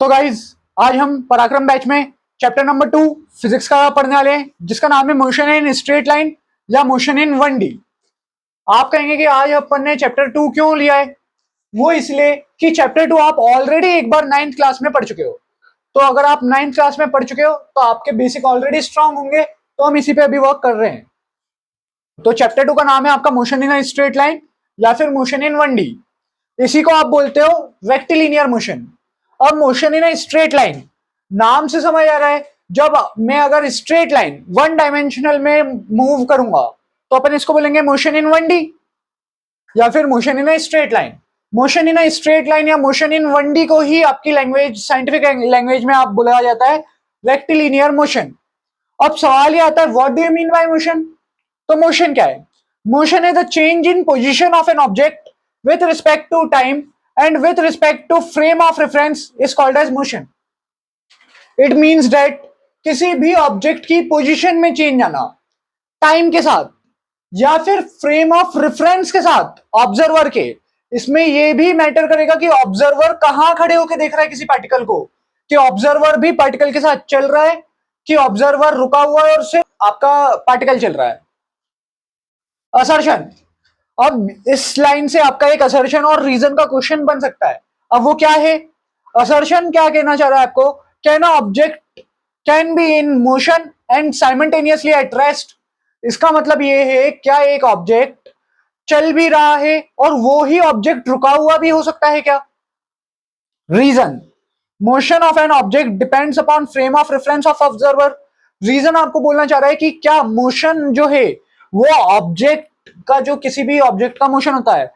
तो गाइज आज हम पराक्रम बैच में चैप्टर नंबर 2 फिजिक्स का पढ़ने वाले हैं, जिसका नाम है मोशन इन स्ट्रेट लाइन या मोशन इन 1D। आप कहेंगे कि आज अपन ने चैप्टर 2 क्यों लिया है? वो इसलिए कि चैप्टर 2 आप ऑलरेडी एक बार 9th क्लास में पढ़ चुके हो। तो अगर आप 9th क्लास में पढ़ चुके हो तो आपके बेसिक ऑलरेडी स्ट्रांग होंगे, तो हम इसी पे अभी वर्क कर रहे हैं। तो चैप्टर 2 का नाम है आपका मोशन इन स्ट्रेट लाइन या फिर मोशन इन 1D। इसी को आप बोलते हो रेक्टिलिनियर मोशन। अब मोशन इन स्ट्रेट लाइन, नाम से समझ आ रहा है, जब मैं अगर स्ट्रेट लाइन वन डायमेंशनल में मूव करूंगा तो अपन इसको बोलेंगे मोशन इन 1D या फिर motion in straight line. Motion in straight line या मोशन इन 1D को ही आपकी लैंग्वेज, साइंटिफिक लैंग्वेज में आप बुलाया जाता है रेक्टिलिनियर मोशन। अब सवाल ये आता है, what do you mean by motion? तो मोशन क्या है? Motion is the change in position of an object with respect to time and with respect to frame of reference is called as motion. It means that किसी भी object की position में change आना time के साथ या फिर frame of reference के साथ ऑब्जर्वर के, इसमें यह भी मैटर करेगा कि ऑब्जर्वर कहां खड़े होकर देख रहा है किसी पार्टिकल को, कि ऑब्जर्वर भी पार्टिकल के साथ चल रहा है कि ऑब्जर्वर रुका हुआ है और सिर्फ आपका पार्टिकल चल रहा है। असर्शन, अब इस लाइन से आपका एक असर्शन और रीजन का क्वेश्चन बन सकता है। अब वो क्या है? असर्शन क्या कहना चाह रहा है आपको? Can object can be in motion and simultaneously at rest. इसका मतलब ये है, क्या एक ऑब्जेक्ट चल भी रहा है और वो ही ऑब्जेक्ट रुका हुआ भी हो सकता है क्या? Reason, motion of an object depends upon frame of reference of observer. Reason आपको बोलना चाह रहा है कि क्या मोशन जो है वो ऑब्जेक्ट का, जो किसी भी ऑब्जेक्ट का मोशन होता है,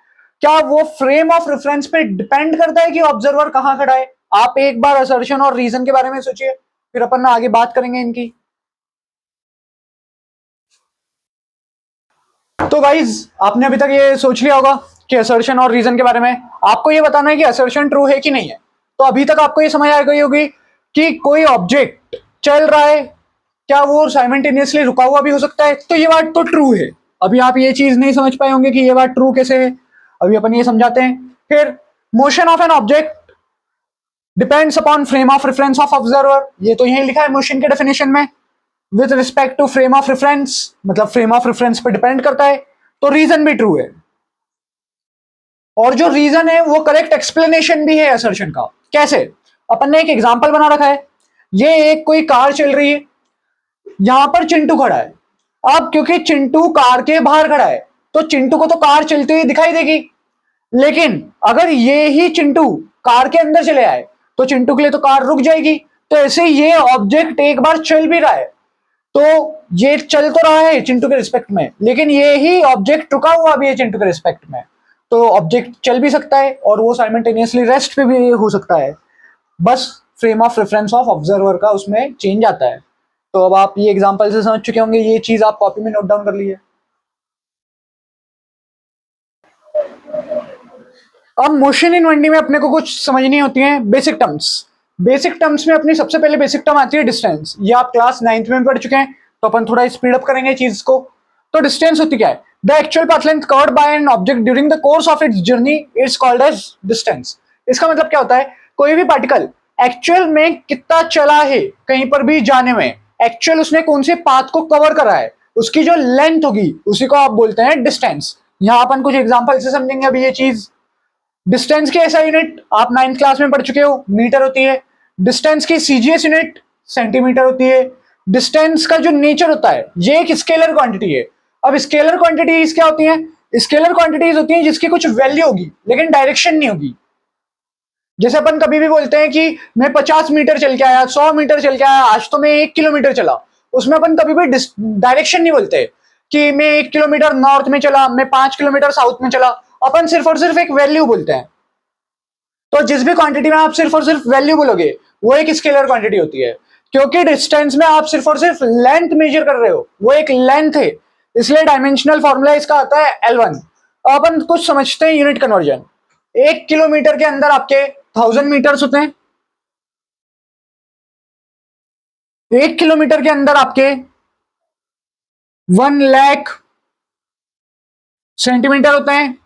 क्या वो फ्रेम ऑफ रेफरेंस पे डिपेंड करता है कि ऑब्जर्वर कहां खड़ा है? आप एक बार असर्शन और रीजन के बारे में सोचिए, फिर अपन आगे बात करेंगे इनकी। तो गाइज आपने अभी तक ये सोच लिया होगा कि असर्शन और रीजन के बारे में आपको ये बताना है कि असर्शन ट्रू है कि नहीं है। तो अभी तक आपको ये समझ आ गई होगी कि कोई ऑब्जेक्ट चल रहा है, क्या वो साइमल्टेनियसली रुका हुआ भी हो सकता है? तो ये बात तो ट्रू है। अभी आप ये चीज नहीं समझ पाए होंगे कि ये बात ट्रू कैसे है, अभी अपन ये समझाते हैं। फिर motion of an object depends upon frame of reference of observer, ये तो यही लिखा है मोशन के डेफिनेशन में। With respect to frame of reference, मतलब फ्रेम ऑफ रेफरेंस पे डिपेंड करता है। तो रीजन भी ट्रू है, और जो रीजन है वो करेक्ट एक्सप्लेनेशन भी है असर्शन का। कैसे? अपन ने एक एग्जांपल बना रखा है, ये एक कोई कार चल रही है, यहां पर चिंटू खड़ा है। अब क्योंकि चिंटू कार के बाहर खड़ा है तो चिंटू को तो कार चलती हुई दिखाई देगी, लेकिन अगर ये ही चिंटू कार के अंदर चले आए तो चिंटू के लिए तो कार रुक जाएगी। तो ऐसे ये ऑब्जेक्ट एक बार चल भी रहा है, तो ये चल तो रहा है चिंटू के रिस्पेक्ट में, लेकिन ये ही ऑब्जेक्ट रुका हुआ भी है चिंटू के रिस्पेक्ट में। तो ऑब्जेक्ट चल भी सकता है और वो साइमल्टेनियसली रेस्ट पे भी हो सकता है, बस frame of reference of observer का उसमें चेंज आता है। तो अब आप ये एग्जांपल से समझ चुके होंगे, ये चीज आप कॉपी में नोट डाउन कर लीजिए। अब मोशन इन 1D में अपने को कुछ समझनी होती है बेसिक टर्म्स। बेसिक टर्म्स में अपनी सबसे पहले बेसिक टर्म आती है डिस्टेंस। ये आप क्लास 9th में पढ़ चुके हैं, तो अपन थोड़ा स्पीड अप करेंगे चीज को। तो डिस्टेंस होती क्या है? The actual path length covered by an object during the course of its journey is called as distance. इसका मतलब क्या होता है? कोई भी पार्टिकल एक्चुअल में कितना चला है कहीं पर भी जाने में, एक्चुअल उसने कौन से पाथ को कवर करा है, उसकी जो लेंथ होगी उसी को आप बोलते हैं डिस्टेंस। यहां अपन कुछ एग्जांपल से समझेंगे अभी ये चीज। डिस्टेंस की ऐसा यूनिट आप 9th क्लास में पढ़ चुके हो, मीटर होती है। डिस्टेंस की सीजीएस यूनिट सेंटीमीटर होती है। डिस्टेंस का जो नेचर होता है ये एक स्केलर क्वांटिटी है। अब स्केलर क्वांटिटीज क्या होती हैं? स्केलर क्वांटिटीज होती हैं जिसकी कुछ वैल्यू होगी लेकिन डायरेक्शन नहीं होगी। जैसे अपन कभी भी बोलते हैं कि मैं 50 मीटर चल के आया, 100 मीटर चल के आया, आज तो मैं 1 किलोमीटर चला। उसमें अपन कभी भी डायरेक्शन नहीं बोलते कि मैं 1 किलोमीटर नॉर्थ में चला, मैं 5 किलोमीटर साउथ में चला। अपन सिर्फ और सिर्फ एक वैल्यू बोलते हैं। तो जिस भी क्वांटिटी में आप सिर्फ और सिर्फ वैल्यू बोलोगे वो एक स्केलर क्वांटिटी होती है, क्योंकि डिस्टेंस में आप सिर्फ और सिर्फ लेंथ मेजर कर रहे हो, वो एक लेंथ है, इसलिए डायमेंशनल फॉर्मूला इसका आता है L1। अपन कुछ समझते हैं यूनिट कन्वर्जन। 1 किलोमीटर के अंदर आपके 1000 मीटर्स होते हैं। 1 किलोमीटर के अंदर आपके 1 लाख सेंटीमीटर होते हैं,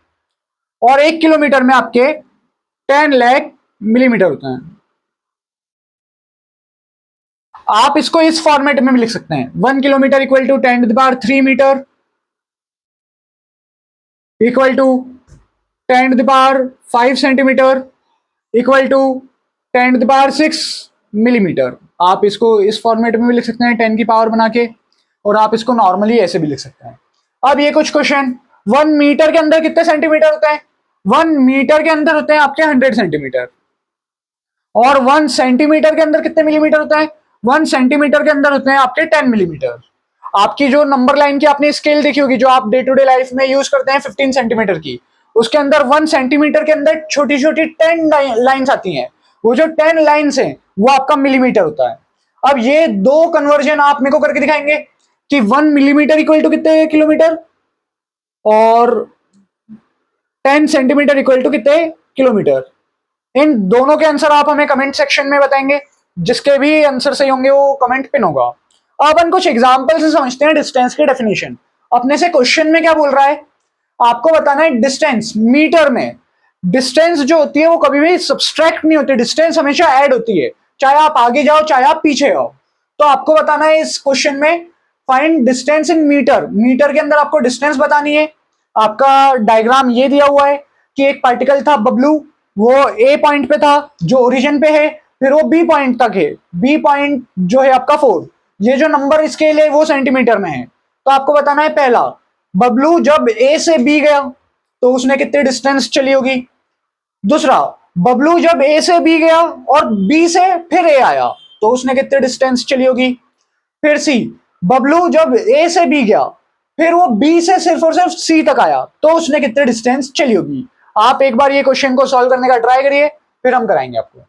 और 1 किलोमीटर में आपके 10 लाख मिलीमीटर होते हैं। आप इसको इस फॉर्मेट में भी लिख सकते हैं, 1 kilometre equal to 10⁻³ metre equal to 10⁻5 centimetre equal to 10⁻6 millimetre. आप इसको इस फॉर्मेट में भी लिख सकते हैं 10 की पावर बना के, और आप इसको नॉर्मली ऐसे भी लिख सकते हैं। अब ये कुछ क्वेश्चन, 1 मीटर के अंदर कितने सेंटीमीटर होते हैं? 1 मीटर के अंदर होते हैं आपके 100 सेंटीमीटर। और 1 सेंटीमीटर के अंदर कितने मिलीमीटर होता है? 1 सेंटीमीटर के अंदर होते हैं आपके 10 मिलीमीटर। आपकी जो नंबर लाइन की आपने स्केल देखी होगी, जो आप डे टू डे लाइफ में यूज करते हैं 15 सेंटीमीटर की, उसके अंदर 1 सेंटीमीटर के अंदर छोटी छोटी 10 लाइन्स आती हैं। वो जो 10 लाइन्स हैं वो आपका मिलीमीटर होता है। अब ये दो कन्वर्जन आप मेरे को करके दिखाएंगे कि 1 मिलीमीटर इक्वल टू कितने किलोमीटर और 10 सेंटीमीटर इक्वल टू कितने किलोमीटर। इन दोनों के आंसर आप हमें कमेंट सेक्शन में बताएंगे, जिसके भी आंसर सही होंगे वो कमेंट पिन होगा। अब अपन कुछ एग्जांपल से समझते हैं डिस्टेंस की डेफिनेशन। अपने से क्वेश्चन में क्या बोल रहा है, आपको बताना है डिस्टेंस मीटर में। डिस्टेंस जो होती है वो कभी भी सब्सट्रैक्ट नहीं होती, डिस्टेंस हमेशा ऐड होती है, चाहे आप आगे जाओ चाहे आप पीछे आओ। तो आपको बताना है इस क्वेश्चन में find distance in metre. Metre के अंदर आपको डिस्टेंस बतानी है। आपका डायग्राम ये दिया हुआ है कि एक पार्टिकल था बबलू, वो ए पॉइंट पे था जो ओरिजिन पे है, फिर वो बी पॉइंट तक है, बी पॉइंट जो है आपका 4। ये जो नंबर स्केल है वो सेंटीमीटर में है। तो आपको बताना है पहला, बबलू जब ए से बी गया तो उसने कितने डिस्टेंस चली होगी। दूसरा, बबलू जब ए से बी गया और बी से फिर ए आया तो उसने कितने डिस्टेंस चली होगी। फिर सी, बबलू जब ए से बी गया फिर वो बी से सिर्फ और सिर्फ सी तक आया तो उसने कितने डिस्टेंस चली होगी। आप एक बार ये क्वेश्चन को सॉल्व करने का ट्राई करिए, फिर हम कराएंगे आपको।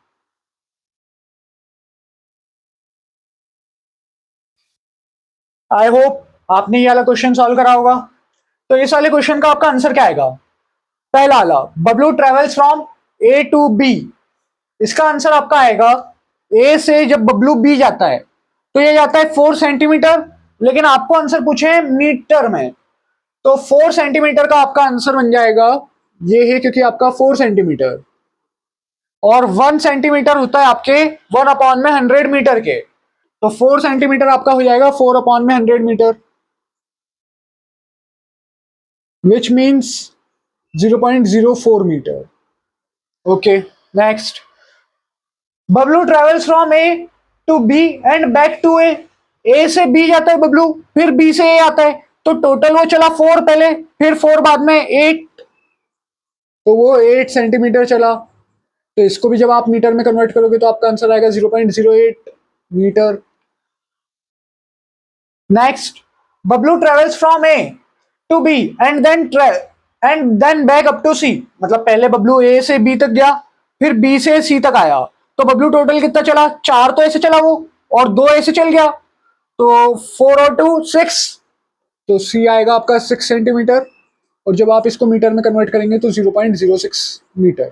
आई होप आपने ये वाला क्वेश्चन सॉल्व करा होगा। तो इस वाले क्वेश्चन का आपका आंसर क्या आएगा? पहला वाला, Bablu travels from A to B. इसका आंसर आपका आएगा, ए से जब बबलू बी जाता है तो ये जाता है 4 सेंटीमीटर, लेकिन आपको आंसर पूछे हैं मीटर में, तो 4 सेंटीमीटर का आपका आंसर बन जाएगा ये है, क्योंकि आपका 4 सेंटीमीटर और 1 सेंटीमीटर होता है आपके 1/100 मीटर के, तो 4 सेंटीमीटर आपका हो जाएगा 4/100 metre, which means 0.04 metre. Okay, next, Bablu travels from A to B and back to A से बी जाता है बबलू, फिर बी से ए आता है, तो टोटल वो चला 4 पहले, फिर 4 बाद में 8, तो वो 8 सेंटीमीटर चला। तो इसको भी जब आप मीटर में कन्वर्ट करोगे तो आपका आंसर आएगा 0.08 metre. Next, Bablu travels from A to B and then back up to C. मतलब पहले बबलू ए से बी तक गया, फिर बी से सी तक आया, तो बबलू टोटल कितना चला? 4 तो ऐसे चला वो, और 2 ऐसे चल गया, तो 4 और 2 6, तो सी आएगा आपका 6 सेंटीमीटर। और जब आप इसको मीटर में कन्वर्ट करेंगे तो 0.06 मीटर।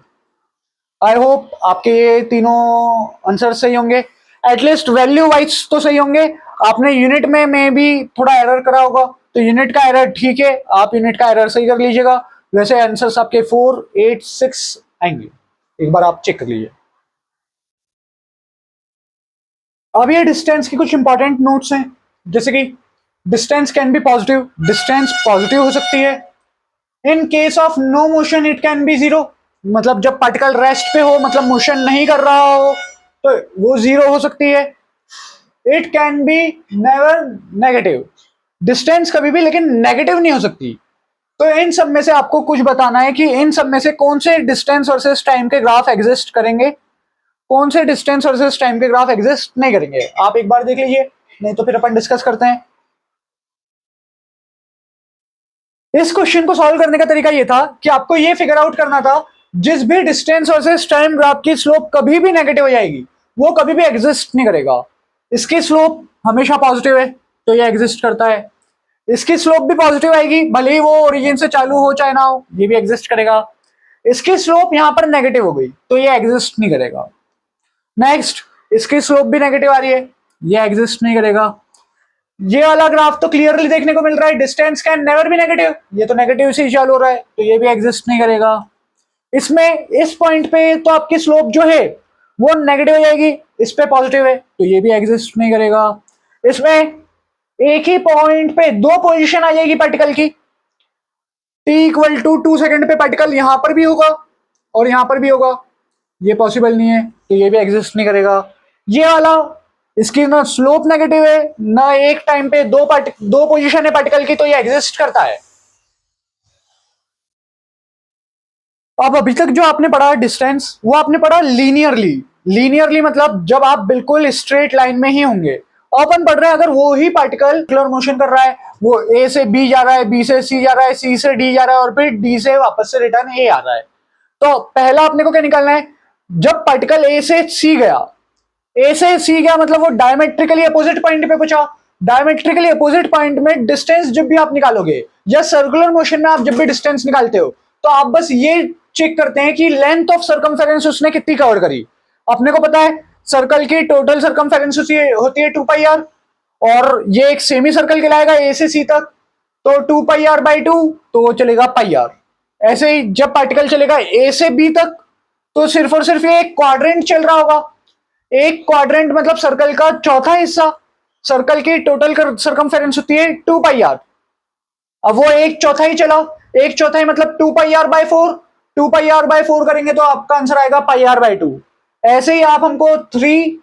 आई होप आपके ये तीनों आंसर सही होंगे, एटलीस्ट वैल्यू वाइज तो सही होंगे। आपने यूनिट में भी थोड़ा एरर करा होगा, तो यूनिट का एरर ठीक है, आप यूनिट का एरर सही कर लीजिएगा। वैसे आंसर्स आपके 4, 8, 6 आएंगे, एक बार आप चेक कर लीजिए। अब ये डिस्टेंस की कुछ इंपॉर्टेंट नोट्स हैं, जैसे कि distance can be positive, distance positive हो सकती है। In case of no motion it can be 0, मतलब जब पार्टिकल रेस्ट पे हो, मतलब मोशन नहीं कर रहा हो, तो वो 0 हो सकती है। It can be never negative, distance कभी भी लेकिन नेगेटिव नहीं हो सकती। तो इन सब में से आपको कुछ बताना है कि इन सब में से कौन से डिस्टेंस वर्सेस टाइम के ग्राफ एग्जिस्ट करेंगे, कौन से डिस्टेंस वर्सेस टाइम के ग्राफ एग्जिस्ट नहीं करेंगे। आप एक बार देख लीजिए, नहीं तो फिर अपन डिस्कस करते हैं। इस क्वेश्चन को सॉल्व करने का तरीका ये था कि आपको ये फिगर आउट करना था, जिस भी डिस्टेंस वर्सेस टाइम ग्राफ की स्लोप कभी भी नेगेटिव हो जाएगी, वो कभी भी एग्जिस्ट नहीं करेगा। इसकी स्लोप हमेशा पॉजिटिव है तो ये एग्जिस्ट करता है, इसकी स्लोप भी पॉजिटिव आएगी, भले ही वो ओरिजिन से चालू हो चाहे ना हो, ये भी एग्जिस्ट करेगा। इसकी स्लोप यहां पर नेगेटिव हो गई तो ये एग्जिस्ट नहीं करेगा। नेक्स्ट, इसकी स्लोप भी नेगेटिव आ रही है, ये एग्जिस्ट नहीं करेगा। ये वाला ग्राफ तो क्लियरली देखने को मिल रहा है, distance can never be negative, ये तो नेगेटिव से ही चालू हो रहा है तो ये भी एग्जिस्ट नहीं करेगा। इसमें इस पॉइंट पे तो आपकी स्लोप जो है वो नेगेटिव हो जाएगी, इस पे पॉजिटिव है तो ये भी एग्जिस्ट नहीं करेगा। इसमें एक ही पॉइंट पे दो पोजीशन आ जाएगी पार्टिकल की, t इक्वल टू 2 सेकंड पे पार्टिकल यहां पर भी होगा और यहां पर भी होगा, ये पॉसिबल नहीं है तो ये भी एग्जिस्ट नहीं करेगा। ये वाला, इसकी ना स्लोप नेगेटिव है ना एक टाइम पे दो पोजीशन है पार्टिकल की, तो ये एग्जिस्ट करता है। अब अभी तक जो आपने पढ़ा डिस्टेंस वो आपने पढ़ा लीनियरली। लीनियरली मतलब जब आप बिल्कुल स्ट्रेट लाइन में ही होंगे। अपन पढ़ रहे हैं अगर वो ही पार्टिकल क्लर मोशन कर रहा है, वो ए से बी जा रहा है, बी से सी जा रहा है, सी से डी जा रहा है और फिर डी से वापस से रिटर्न ए आ रहा है, तो पहला अपने को क्या निकालना है, जब पार्टिकल ए से सी गया, ए से सी गया मतलब वो डायमेट्रिकली अपोजिट पॉइंट पे पहुंचा। डायमेट्रिकली अपोजिट पॉइंट में डिस्टेंस जब भी आप निकालोगे या सर्कुलर मोशन में आप जब भी डिस्टेंस निकालते हो तो आप बस ये चेक करते हैं कि लेंथ ऑफ सर्कमफेरेंस उसने कितनी कवर करी। अपने को पता है सर्कल की टोटल सर्कमफेरेंस होती है 2πr, और ये एक सेमी सर्कल कहलाएगा ए से सी तक, तो 2πr/2 तो वो चलेगा πr। ऐसे ही जब पार्टिकल चलेगा ए से बी तक तो सिर्फ और सिर्फ ये एक क्वाड्रेंट चल रहा होगा। एक क्वाड्रेंट मतलब सर्कल का चौथा हिस्सा, सर्कल की टोटल सर्कमफेरेंस होती है 2πr। अब वो एक चौथाई चला, एक चौथाई मतलब 2πr/4, 2πr/4 करेंगे तो आपका आंसर आएगा πr/2। ऐसे ही आप हमको 3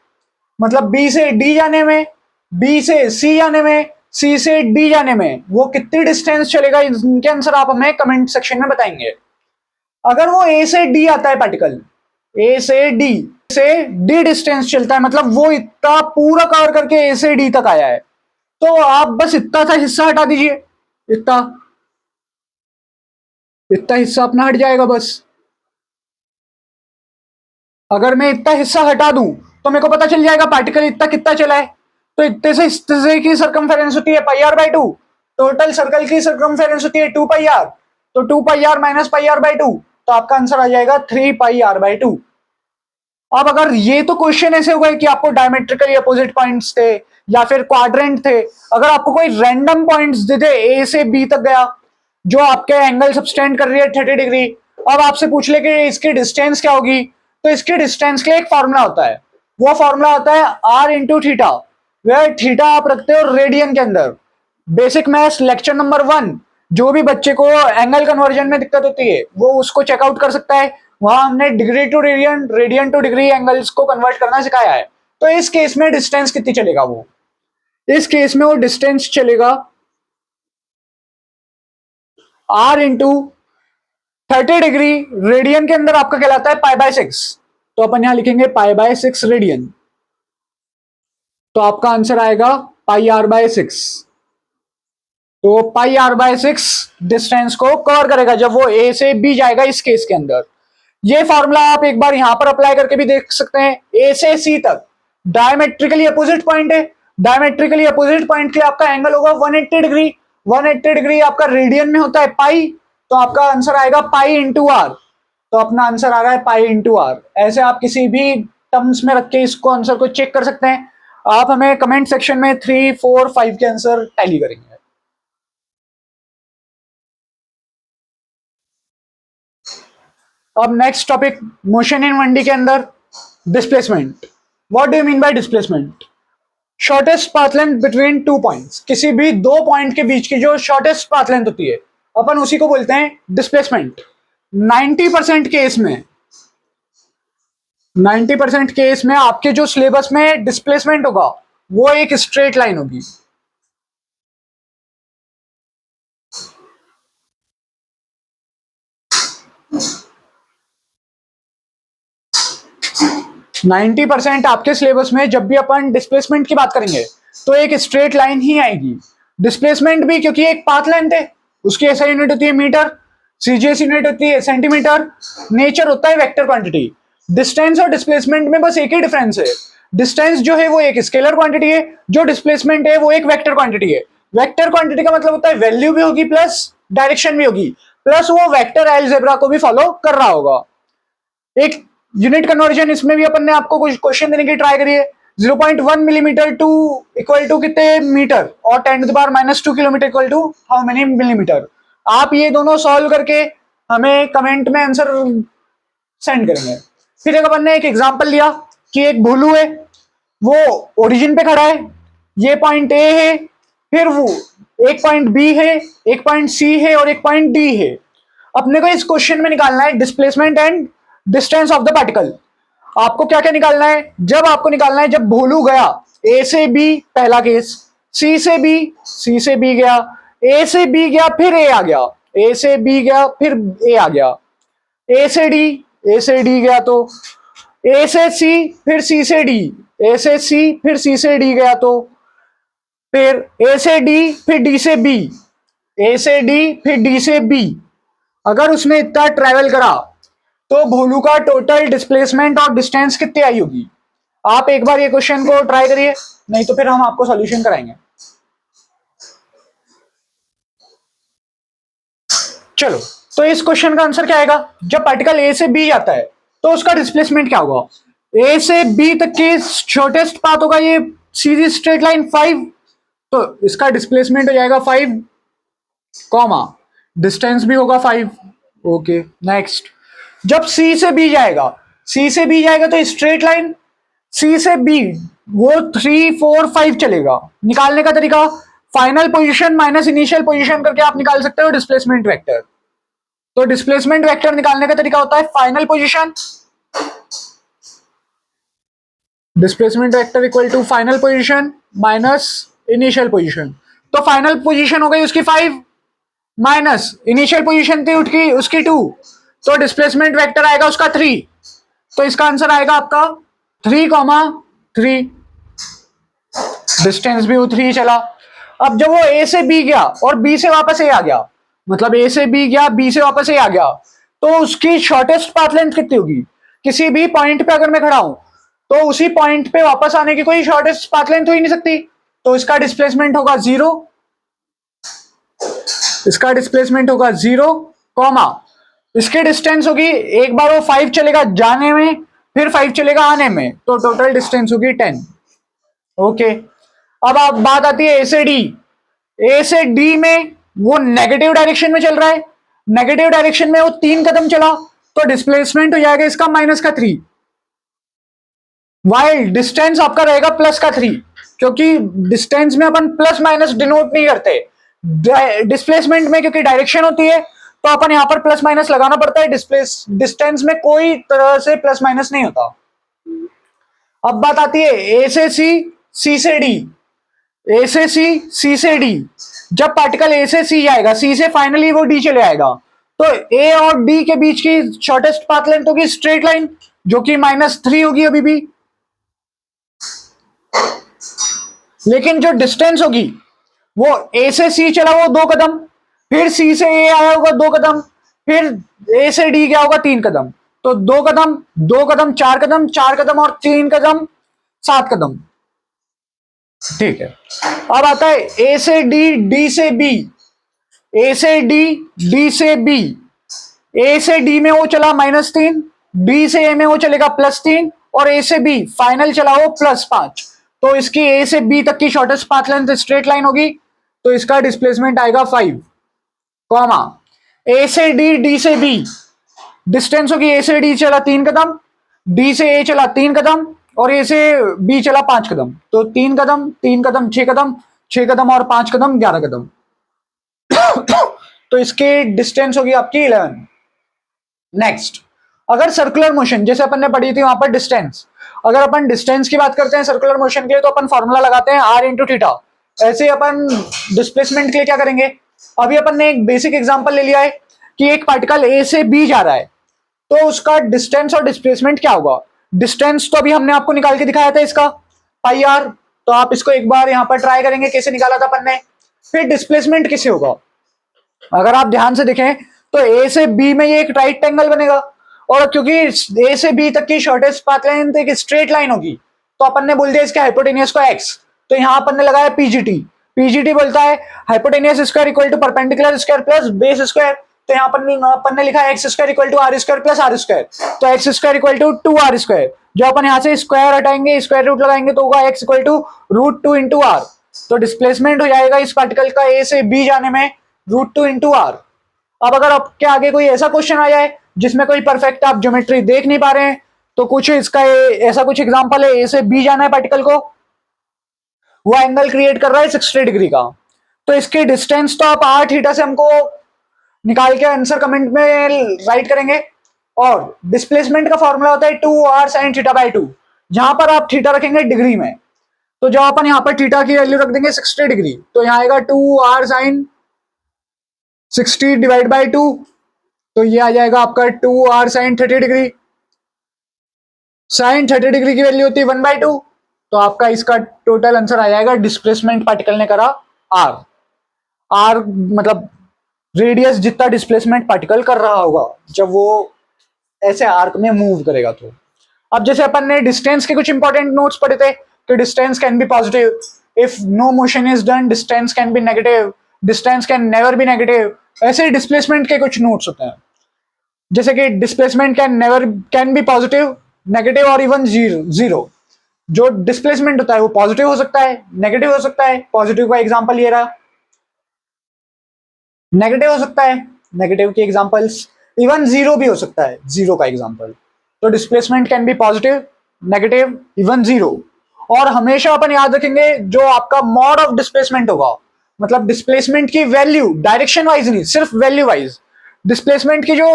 मतलब बी से डी जाने में, बी से सी जाने में, सी से डी जाने में वो कितनी डिस्टेंस चलेगा, इनके आंसर आप हमें कमेंट सेक्शन में बताएंगे। अगर वो ए से डी आता है पार्टिकल, ए से डी डिस्टेंस चलता है मतलब वो इतना पूरा कवर करके ए से डी तक आया है, तो आप बस इतना सा हिस्सा हटा दीजिए, इतना हिस्सा अपना हट जाएगा बस। अगर मैं इतना हिस्सा हटा दूं तो मेरे को पता चल जाएगा पार्टिकल इतना कितना चला है, तो इतने से इस तरह की सर्कमफेरेंस होती है πr/2, टोटल सर्कल की सर्कमफेरेंस होती है 2πr, तो 2πr माइनस πr/2 तो आपका आंसर आ जाएगा 3πr/2। अब अगर ये तो क्वेश्चन ऐसे हो गए कि आपको डायमेट्रिकली अपोजिट पॉइंट्स थे या फिर क्वाड्रेंट थे, अगर आपको कोई रैंडम पॉइंट्स दे दे ए से बी तक गया जो आपके एंगल सबटेंड कर रही है 30 डिग्री, अब आपसे पूछ ले कि इसकी डिस्टेंस क्या होगी, तो इसके डिस्टेंस के लिए एक फॉर्मूला होता है, वो फॉर्मूला होता है r इंटू थीटा, वह थीटा आप रखते हो रेडियन के अंदर। बेसिक मैथ्स लेक्चर नंबर 1, जो भी बच्चे को एंगल कन्वर्जन में दिक्कत होती है वो उसको चेकआउट कर सकता है, वहां हमने degree to radian, radian to degree angles को कन्वर्ट करना सिखाया है। तो इस केस में डिस्टेंस कितनी चलेगा, वो इस केस में वो डिस्टेंस चलेगा r इंटू 30 डिग्री, रेडियन के अंदर आपका कहलाता है π/6, तो अपन यहां लिखेंगे π/6 रेडियन, तो आपका आंसर आएगा πr/6। तो πr/6 डिस्टेंस को कवर करेगा जब वो ए से बी जाएगा इस केस के अंदर। ये फॉर्मूला आप एक बार यहां पर अप्लाई करके भी देख सकते हैं। ए से सी तक डायमेट्रिकली अपोजिट पॉइंट है, डायमेट्रिकली अपोजिट पॉइंट के आपका एंगल होगा 180 डिग्री, 180 डिग्री आपका रेडियन में होता है पाई, तो आपका आंसर आएगा पाई इंटू आर, तो अपना आंसर आ रहा है पाई इंटू आर। ऐसे आप किसी भी टर्म्स में रख के इसको आंसर को चेक कर सकते हैं। आप हमें कमेंट सेक्शन में 3, 4, 5 के आंसर टैली करेंगे। अब next topic motion in 1D के अंदर displacement. What do you mean by displacement? Shortest path length between 2 points, किसी भी दो पॉइंट के बीच की जो शॉर्टेस्ट पाथ लेंथ होती है अपन उसी को बोलते हैं डिस्प्लेसमेंट। 90% केस में, 90% केस में आपके जो सिलेबस में डिस्प्लेसमेंट होगा वो एक स्ट्रेट लाइन होगी। 90% आपके सिलेबस में जब भी अपन डिस्प्लेसमेंट की बात करेंगे तो एक स्ट्रेट लाइन ही आएगी। डिस्प्लेसमेंट भी क्योंकि एक पाथ लेंथ है, उसकी ऐसा यूनिट होती है मीटर, सीजीएस यूनिट होती है सेंटीमीटर, नेचर होता है वेक्टर क्वांटिटी। डिस्टेंस और डिस्प्लेसमेंट में बस एक ही डिफरेंस है, डिस्टेंस जो है वो एक स्केलर क्वांटिटी है, जो डिस्प्लेसमेंट है वो एक वेक्टर क्वांटिटी है। वेक्टर क्वांटिटी का मतलब होता है वैल्यू भी होगी प्लस डायरेक्शन भी होगी, प्लस वो वेक्टर अलजेब्रा को भी फॉलो कर रहा होगा। एक यूनिट कन्वर्जन इसमें भी अपन ने आपको कुछ क्वेश्चन देने की ट्राई करी है। 0.1 मिलीमीटर टू इक्वल टू कितने मीटर और 10⁻⁻2 kilometre equal to how many millimetre. आप ये दोनों सॉल्व करके हमें कमेंट में आंसर सेंड करेंगे। फिर एक अपन ने एक एग्जांपल लिया कि एक भोलू है, वो ओरिजिन पे खड़ा है, ये पॉइंट ए है, फिर वो एक पॉइंट बी है, एक पॉइंट सी है और एक पॉइंट डी है। अपने को इस क्वेश्चन में निकालना है displacement and distance of the particle. आपको क्या क्या निकालना है? जब आपको निकालना है, जब भोलू गया ए से बी, पहला केस, सी से बी गया, ए से बी गया, फिर ए आ गया, ए से बी गया, फिर ए आ गया, ए से डी गया, तो ए से सी, फिर सी से डी, ए से सी, फिर सी से डी गया, तो फिर ए से डी, फिर डी से बी, ए से डी, फिर डी से बी। अगर उसने इतना ट्रेवल करा तो भोलू का टोटल डिस्प्लेसमेंट और डिस्टेंस कितनी आई होगी? आप एक बार ये क्वेश्चन को ट्राई करिए, नहीं तो फिर हम आपको सॉल्यूशन कराएंगे। चलो, तो इस क्वेश्चन का आंसर क्या आएगा? जब पार्टिकल ए से बी जाता है तो उसका डिस्प्लेसमेंट क्या होगा? ए से बी तक की शॉर्टेस्ट पाथ होगा ये सीधी स्ट्रेट लाइन 5, तो इसका डिस्प्लेसमेंट हो जाएगा 5, कॉमा डिस्टेंस भी होगा 5। Okay, next. जब सी से बी जाएगा, सी से बी जाएगा तो स्ट्रेट लाइन सी से बी वो 3 4 5 चलेगा। निकालने का तरीका, final position minus initial position करके आप निकाल सकते हो डिस्प्लेसमेंट वेक्टर। तो डिस्प्लेसमेंट वेक्टर निकालने का तरीका होता है final position, displacement vector equal to final position minus initial position. तो फाइनल पोजीशन हो गई उसकी 5 माइनस इनिशियल पोजीशन थी उसकी 2, तो डिस्प्लेसमेंट वेक्टर आएगा उसका 3। तो इसका आंसर आएगा आपका 3,3। डिस्टेंस भी वो 3 चला। अब जब वो ए से बी गया और बी से वापस ए आ गया, मतलब ए से बी गया, बी से वापस ए आ गया, तो उसकी शॉर्टेस्ट पाथ लेंथ कितनी होगी? किसी भी पॉइंट पे अगर मैं खड़ा हूं तो उसी पॉइंट पे वापस आने की कोई शॉर्टेस्ट पाथ लेंथ हो ही नहीं सकती, तो इसका डिस्प्लेसमेंट होगा 0, इसका डिस्प्लेसमेंट होगा 0, कॉमा इसकी डिस्टेंस होगी, एक बार वो 5 चलेगा जाने में, फिर 5 चलेगा आने में, तो टोटल डिस्टेंस होगी 10। ओके, अब आप बात आती है ए से डी। ए से डी में वो नेगेटिव डायरेक्शन में चल रहा है, नेगेटिव डायरेक्शन में वो 3 कदम चला, तो डिस्प्लेसमेंट हो जाएगा इसका -3, वाइल डिस्टेंस आपका रहेगा +3, क्योंकि डिस्टेंस में अपन प्लस माइनस डिनोट नहीं करते, डिस्प्लेसमेंट में क्योंकि डायरेक्शन होती है तो अपन यहां पर प्लस माइनस लगाना पड़ता है। डिस्टेंस में कोई तरह से प्लस माइनस नहीं होता। अब बात आती है ए से सी, सी से डी, ए से सी, सी से डी। जब पार्टिकल ए से सी जाएगा, सी से फाइनली वो डी चले आएगा, तो ए और डी के बीच की शॉर्टेस्ट पाथ लेंथ होगी स्ट्रेट लाइन, जो कि -3 होगी अभी भी। लेकिन जो डिस्टेंस होगी वो ए से सी चला वो 2 कदम, फिर सी से ए आया होगा 2 कदम, फिर ए से डी गया होगा 3 कदम, तो 2 कदम 2 कदम 4 कदम 4 कदम और 3 कदम 7 कदम। ठीक है, अब आता है ए से डी, डी से बी, ए से डी, डी से बी। ए से डी में वो चला -3, बी से ए में वो चलेगा +3 और ए से बी फाइनल चला वो +5, तो इसकी ए से बी तक की shortest path length straight line होगी, तो इसका डिस्प्लेसमेंट आएगा 5, कॉमा ए से डी, डी से बी। डिस्टेंस होगी ए से डी चला 3 कदम, डी से ए चला 3 कदम और ए से बी चला 5 कदम, तो 3 कदम 3 कदम 6 कदम, 6 कदम और 5 कदम 11 कदम। तो इसकी डिस्टेंस होगी आपकी 11। नेक्स्ट, अगर सर्कुलर मोशन जैसे अपन ने पढ़ी थी वहां पर डिस्टेंस, अगर अपन डिस्टेंस की बात करते हैं सर्कुलर मोशन के लिए तो अपन फॉर्मूला लगाते हैं r/θ। ऐसे अपन डिस्प्लेसमेंट के लिए क्या करेंगे? अभी अपन ने एक बेसिक एग्जांपल ले लिया है कि एक पार्टिकल ए से बी जा रहा है, तो उसका डिस्टेंस और डिस्प्लेसमेंट क्या होगा? डिस्टेंस तो अभी हमने आपको निकाल के दिखाया था इसका πr, तो आप इसको एक बार यहां पर ट्राई करेंगे कैसे निकाला था अपन ने। फिर डिस्प्लेसमेंट कैसे होगा? अगर आप ध्यान से देखें तो ए से बी में ये एक राइट एंगल बनेगा, और क्योंकि ए से बी तक की शॉर्टेस्ट पाथ लेंथ एक स्ट्रेट लाइन होगी, तो अपन ने बोल दिया इसके हाइपोटेनियस को x, तो यहां अपन ने लगाया पीजीटी। पीजीटी बोलता है hypotenuse square equal to perpendicular square plus base square, तो यहाँ अपन ने लिखा x square equal to r square plus r square, तो x square equal to 2r square. जो अपन यहाँ से स्क्वायर हटाएंगे स्क्वायर रूट लगाएंगे तो होगा x equal to √2 into r, तो डिस्प्लेसमेंट हो जाएगा इस पार्टिकल का ए से बी जाने में √2 इंटू r। अब अगर आपके आगे कोई ऐसा क्वेश्चन आ जाए जिसमें कोई परफेक्ट आप ज्योमेट्री देख नहीं पा रहे हैं, तो कुछ इसका ऐसा कुछ एग्जांपल है, ए से बी जाना है पार्टिकल को, वो एंगल क्रिएट कर रहा है 60 डिग्री का, तो इसकी डिस्टेंस तो आप आर थीटा से हमको निकाल के आंसर कमेंट में राइट करेंगे। और डिस्प्लेसमेंट का फॉर्मूला होता है 2r sin थीटा बाई 2, जहां पर आप थीटा रखेंगे डिग्री में, तो जब अपन यहाँ पर थीटा की वैल्यू रख देंगे 60 डिग्री, तो यहाँ आएगा 2r sin 60 डिवाइड बाई 2, तो ये आ जाएगा आपका 2r sin 30 degree. sin 30 degree की वैल्यू होती है 1/2, तो आपका इसका टोटल आंसर आ जाएगा डिस्प्लेसमेंट पार्टिकल ने करा r। r मतलब रेडियस जितना डिस्प्लेसमेंट पार्टिकल कर रहा होगा जब वो ऐसे आर्क में मूव करेगा। तो अब जैसे अपन ने डिस्टेंस के कुछ इंपॉर्टेंट नोट्स पढ़े थे कि distance can be positive, if no motion is done distance can be negative, distance can never be negative, ऐसे डिस्प्लेसमेंट के कुछ नोट्स होते हैं, जैसे कि displacement can be positive, negative और इवन जीरो। जो डिस्प्लेसमेंट होता है वो पॉजिटिव हो सकता है, नेगेटिव हो सकता है। पॉजिटिव का एग्जांपल ये रहा, नेगेटिव हो सकता है, नेगेटिव के एग्जांपल्स, इवन जीरो भी हो सकता है, जीरो का एग्जांपल। तो displacement can be positive, negative, even zero. और हमेशा अपन याद रखेंगे जो आपका मॉड ऑफ डिस्प्लेसमेंट होगा, मतलब डिस्प्लेसमेंट की वैल्यू डायरेक्शन वाइज नहीं, सिर्फ वैल्यू वाइज डिस्प्लेसमेंट की जो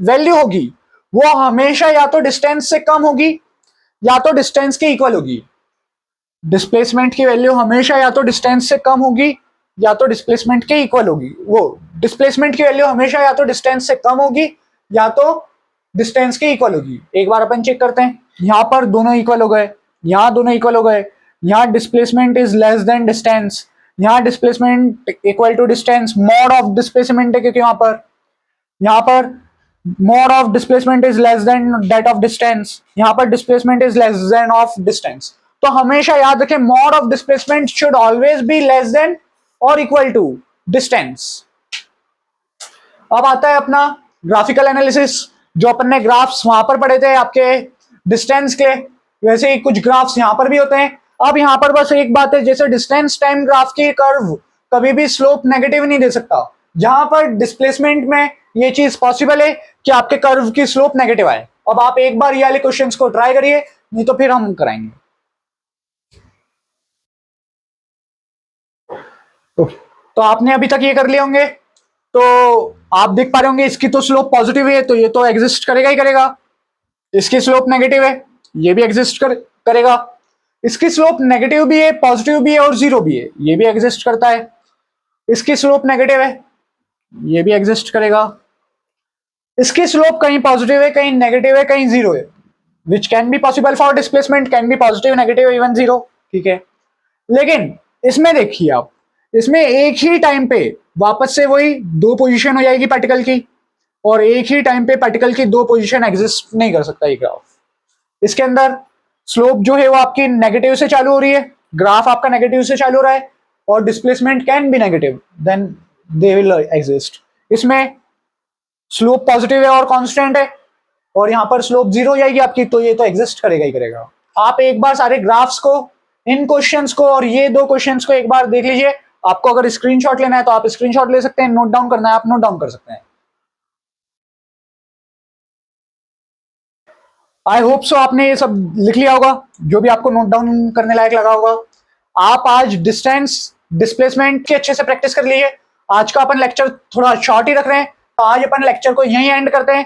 वैल्यू होगी वो हमेशा या तो डिस्टेंस से कम होगी या तो डिस्टेंस के इक्वल होगी। डिस्प्लेसमेंट की वैल्यू हमेशा या तो डिस्टेंस से कम होगी या तो डिस्प्लेसमेंट के इक्वल होगी। वो डिस्प्लेसमेंट की वैल्यू हमेशा या तो डिस्टेंस से कम होगी या तो डिस्टेंस के इक्वल होगी। एक बार अपन चेक करते हैं, यहां पर दोनों इक्वल हो गए, यहां दोनों इक्वल हो गए, यहां displacement is less than distance, यहां displacement equal to distance, mod of displacement है क्योंकि यहां पर mod of displacement is less than that of distance, यहां पर displacement is less than of distance. तो हमेशा याद रखें mod of displacement should always be less than और इक्वल टू डिस्टेंस। अब आता है अपना ग्राफिकल एनालिसिस, जो अपन ने ग्राफ्स वहां पर पढ़े थे आपके डिस्टेंस के, वैसे ही कुछ ग्राफ्स यहां पर भी होते हैं। अब यहां पर बस एक बात है, जैसे डिस्टेंस टाइम ग्राफ की कर्व कभी भी स्लोप नेगेटिव नहीं दे सकता, जहां पर डिस्प्लेसमेंट में ये चीज पॉसिबल है कि आपके कर्व की स्लोप नेगेटिव आए। अब आप एक बार ये वाले क्वेश्चंस को ट्राई करिए, नहीं तो फिर हम कराएंगे। तो आपने अभी तक ये कर लिए होंगे, तो आप देख पा रहे होंगे इसकी तो स्लोप पॉजिटिव है, तो ये तो एग्जिस्ट करेगा ही करेगा। इसकी स्लोप नेगेटिव है, ये भी एग्जिस्ट करेगा। इसकी स्लोप नेगेटिव भी है, पॉजिटिव भी है और जीरो भी है, ये भी एग्जिस्ट करता है। इसकी स्लोप नेगेटिव है, ये भी एग्जिस्ट करेगा। इसकी स्लोप कहीं पॉजिटिव है, कहीं नेगेटिव है, कहीं जीरो है, which can be possible for displacement, can be positive, negative, even zero. ठीक है, लेकिन इसमें देखिए आप, इसमें एक ही टाइम पे वापस से वही दो पोजीशन हो जाएगी पार्टिकल की, और एक ही टाइम पे पार्टिकल की दो पोजीशन एग्जिस्ट नहीं कर सकता ये ग्राफ। इसके अंदर स्लोप जो है वो आपकी नेगेटिव से चालू हो रही है, ग्राफ आपका नेगेटिव से चालू हो रहा है, और displacement can be negative, then they will exist. इसमें स्लोप पॉजिटिव है और कांस्टेंट है, और यहां पर स्लोप जीरो हो जाएगी आपकी, तो ये तो एग्जिस्ट करेगा ही करेगा। आप एक बार सारे ग्राफ्स को, इन क्वेश्चंस को और ये दो क्वेश्चंस को एक बार देख लीजिए। आपको अगर स्क्रीनशॉट लेना है तो आप स्क्रीनशॉट ले सकते हैं, नोट डाउन करना है आप नोट डाउन कर सकते हैं। आई होप सो आपने ये सब लिख लिया होगा, जो भी आपको नोट डाउन करने लायक लगा होगा। आप आज डिस्टेंस डिस्प्लेसमेंट की अच्छे से प्रैक्टिस कर लीजिए। आज का अपन लेक्चर थोड़ा शॉर्ट ही रख रहे हैं, तो आज अपन लेक्चर को यहीं एंड करते हैं।